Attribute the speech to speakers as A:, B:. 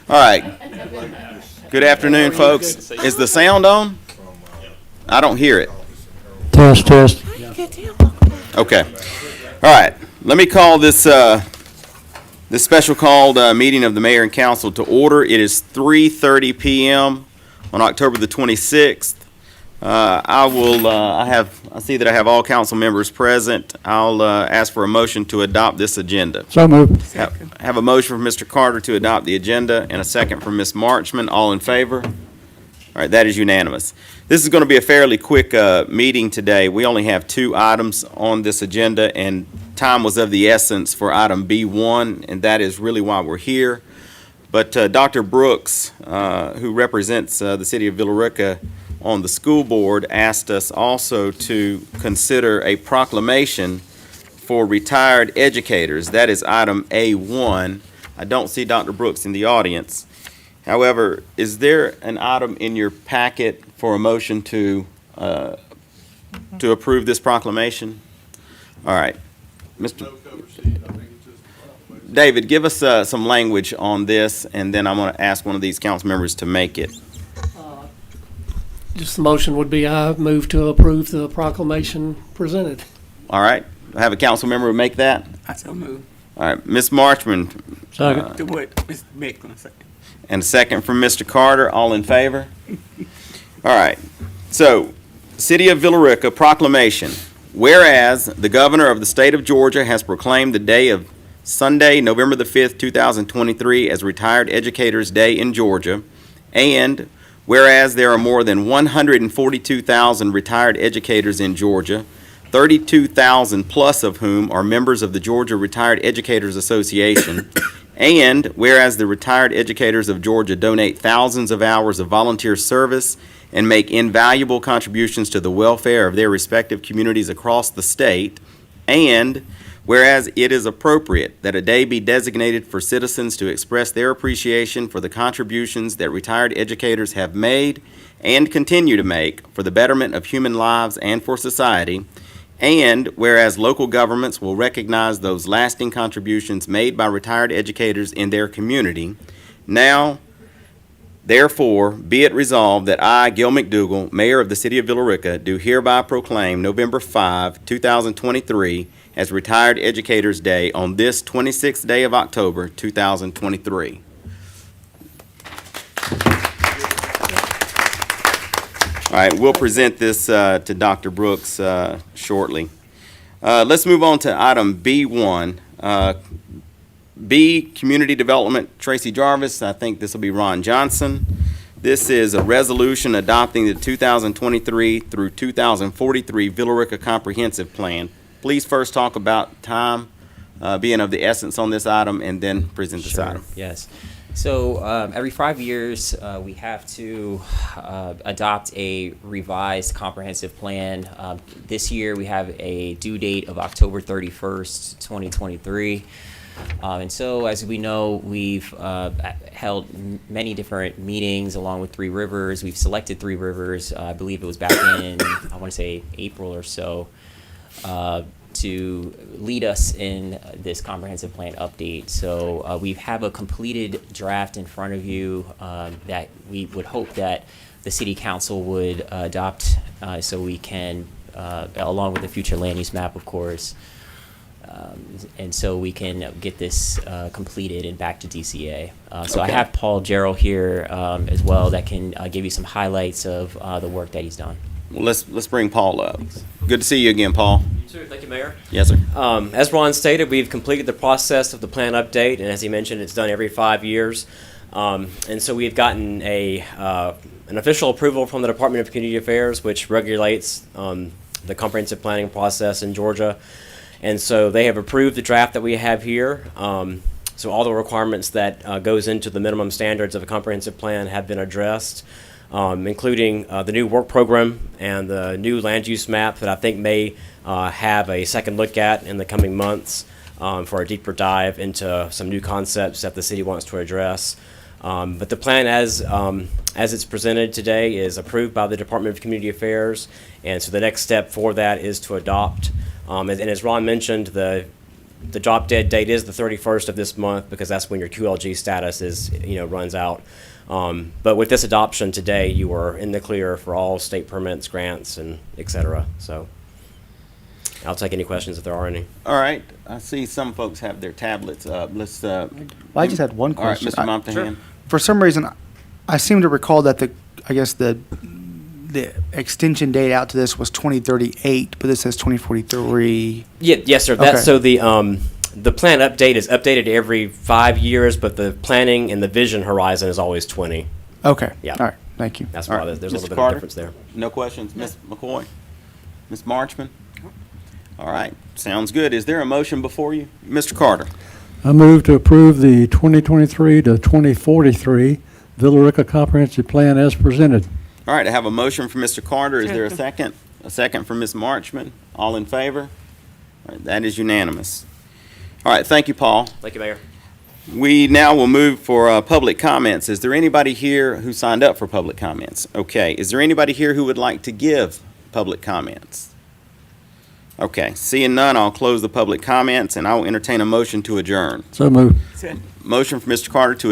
A: All right. Good afternoon, folks. Is the sound on? I don't hear it.
B: Test, test.
A: Okay. All right. Let me call this this special called meeting of the mayor and council to order. It is 3:30 p.m. on October the 26th. I see that I have all council members present. I'll ask for a motion to adopt this agenda.
B: So moved.
A: Have a motion from Mr. Carter to adopt the agenda and a second from Ms. Marchman. All in favor? All right, that is unanimous. This is going to be a fairly quick meeting today. We only have 2 items on this agenda, and time was of the essence for item B1, and that is really why we're here. But Dr. Brooks, who represents the city of Villa Rica on the school board, asked us also to consider a proclamation for retired educators. That is item A1. I don't see Dr. Brooks in the audience. However, is there an item in your packet for a motion to approve this proclamation? All right. Mr. David, give us some language on this, and then I'm going to ask one of these council members to make it.
C: Just the motion would be I move to approve the proclamation presented.
A: All right. I have a council member who make that.
D: I so move.
A: All right. Ms. Marchman.
B: Second.
D: To what Mr. Beckman said.
A: And a second from Mr. Carter. All in favor? All right. So, City of Villa Rica proclamation. Whereas the governor of the state of Georgia has proclaimed the day of Sunday, November the 5th, 2023 as Retired Educators Day in Georgia, and whereas there are more than 142,000 retired educators in Georgia, 32,000 plus of whom are members of the Georgia Retired Educators Association, and whereas the retired educators of Georgia donate thousands of hours of volunteer service and make invaluable contributions to the welfare of their respective communities across the state, and whereas it is appropriate that a day be designated for citizens to express their appreciation for the contributions that retired educators have made and continue to make for the betterment of human lives and for society, and whereas local governments will recognize those lasting contributions made by retired educators in their community, now, therefore, be it resolved that I, Gil McDougall, Mayor of the City of Villa Rica, do hereby proclaim November 5, 2023 as Retired Educators Day on this 26th day of October, 2023. All right, we'll present this to Dr. Brooks shortly. Let's move on to item B1. B, Community Development, Tracy Jarvis. I think this will be Ron Johnson. This is a resolution adopting the 2023 through 2043 Villa Rica Comprehensive Plan. Please first talk about time being of the essence on this item, and then present this item.
E: Yes. So every 5 years, we have to adopt a revised comprehensive plan. This year, we have a due date of October 31st, 2023. And so, as we know, we've held many different meetings along with Three Rivers. We've selected Three Rivers, I believe it was back in, I want to say, April or so, to lead us in this comprehensive plan update. So we have a completed draft in front of you that we would hope that the City Council would adopt so we can, along with the future land use map, of course, and so we can get this completed and back to DCA. So I have Paul Jarrell here as well that can give you some highlights of the work that he's done.
A: Well, let's bring Paul up. Good to see you again, Paul.
F: Sure, thank you, Mayor.
A: Yes, sir.
F: As Ron stated, we've completed the process of the plan update, and as he mentioned, it's done every 5 years. And so we've gotten an official approval from the Department of Community Affairs, which regulates the comprehensive planning process in Georgia. And so they have approved the draft that we have here. So all the requirements that goes into the minimum standards of a comprehensive plan have been addressed, including the new work program and the new land use map that I think may have a second look at in the coming months for a deeper dive into some new concepts that the city wants to address. But the plan as it's presented today is approved by the Department of Community Affairs, and so the next step for that is to adopt. And as Ron mentioned, the The drop dead date is the 31st of this month because that's when your QLG status is, runs out. But with this adoption today, you are in the clear for all state permits, grants, and et cetera. So I'll take any questions if there are any.
A: All right, I see some folks have their tablets up. Let's,
G: Well, I just had one
A: all right,
G: question.
A: Mr. Montahan.
G: For some reason, I seem to recall that the extension date out to this was 2038, but this says 2043.
F: Yeah, yes, sir. That's
G: Okay.
F: so the plan update is updated every 5 years, but the planning and the vision horizon is always 20.
G: Okay.
F: Yeah.
G: All right. Thank you.
F: That's
A: All
F: why
A: right.
F: there's a
A: Mr.
F: little bit
A: Carter?
F: of difference there.
A: No questions, Ms. McCoy? Ms. Marchman? All right, sounds good. Is there a motion before you? Mr. Carter?
B: I move to approve the 2023 to 2043 Villa Rica Comprehensive Plan as presented.
A: All right, I have a motion from Mr. Carter. Is there a second? A second from Ms. Marchman. All in favor? All right, that is unanimous. All right, thank you, Paul.
F: Thank you, Mayor.
A: We now will move for public comments. Is there anybody here who signed up for public comments? Okay, is there anybody here who would like to give public comments? Okay, seeing none, I'll close the public comments and I will entertain a motion to adjourn.
B: So moved.
D: Second.
A: Motion from Mr. Carter to